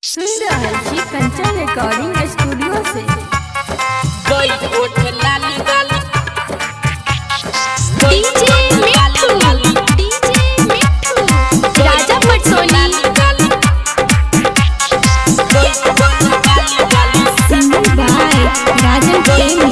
सुन रहल छी कंचन रिकॉर्डिंग स्टूडियो से। गई ओठ लाली लाली DJ Mithu Raja Patsoni singer by Rajan प्रेमी।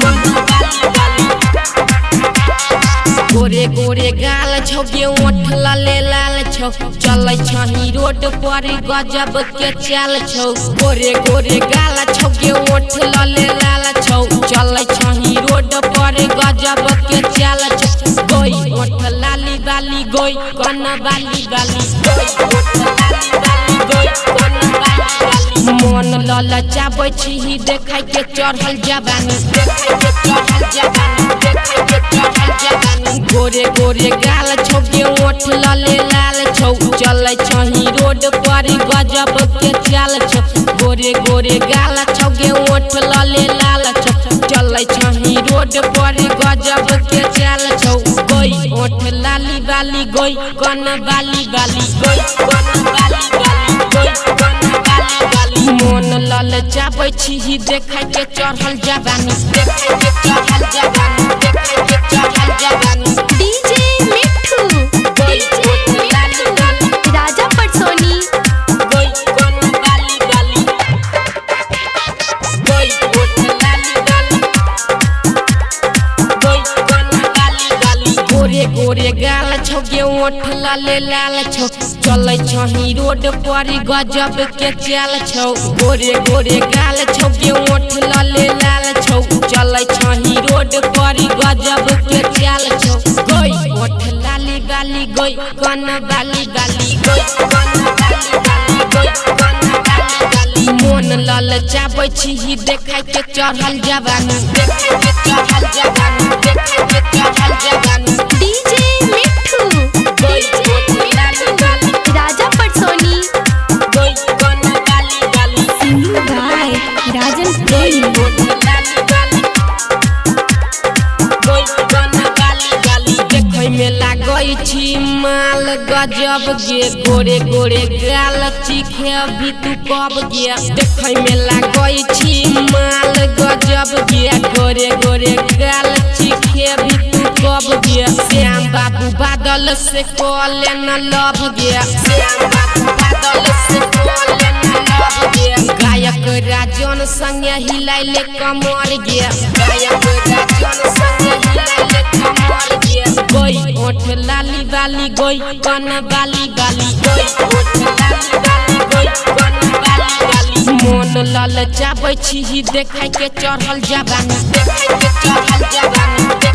गोरे गोरे गाल छौ गे ओठ लाले लाल छौ चलै छही रोड पर गजब के चाल छौ। गोरे गोरे गाल छौ गे ओठ लाले लाल छौ चलै छही रोड पर गजब के चाल छौ। गोई ओठ लाली बाली गोई कन बाली बाली ओठ लाली बाली गोई कन बाली बाली मन ललचाबै छी देखै के चढ़ल जवानी देखै के चढ़ल जवानी देखै के चढ़ल जवानी। गोरे गोरे गाल छौ गे ओठ लाले लाल छौ चलै छही रोड पर गजब के चाल छौ। गोरे गोरे गाल छौ गे ओठ लाले लाल छौ चलै छही रोड पर गजब के चाल छौ। गोई ओठ लाली बाली गोई कन बाली बाली गोई कन बाली बाली गोई कन बाली बाली मन ललचाबै छी देखै के चढ़ल जवानी देखै के चढ़ल जवानी देखै के चढ़ल जवानी। डीजे मिठू राजा पटसोनी गोई कन बाली बाली गोई ओठ लाली बाली गोई कन बाली बाली। गोरे गोरे गाल छौ गे ओठ लाले लाल छौ चलै छही रोड पर गजब के चाल छौ। गोरे गोरे गाल छौ गे ओठ लाले लाल छौ चलै छही रोड पर गजब के चाल छौ। गोई ओठ लाली बाली गोई कन बाली बाली गोई कन बाली बाली गोई कन बाली बाली मन ललचाबै छी देखै के चढ़ल जवानी देखै के चढ़ल जवानी देखै के चढ़ल जवानी। डीजे मिठू गोई ओठ लाली बाली राजा पटसोनी गोई कन बाली बाली सिंगर बाय राजन गोई प्रेमी। ओठ लाली बाली गोई कन बाली बाली देखै में लागै छी माल गजब गे गोरे गोरे गाल चीखे भी तू कब गे देखै में लागै छी माल गजब गे गोरे गोरे गाल चीखे भी तू कब गे। श्याम बाबू बादल से कॉले न लभ गे श्याम बाबू बादल से कॉले न लभ गे। गायक राजन संगे हिलाइले कमर गे गायक राजन संगे हिलाइले कमर गे। गोई ओठ लाली बाली गोई कन बाली बाली गोई ओठ लाली बाली गोई कन बाली बाली मन ललचाबै छी देखै के चढ़ल जवानी देखै के चढ़ल जवानी।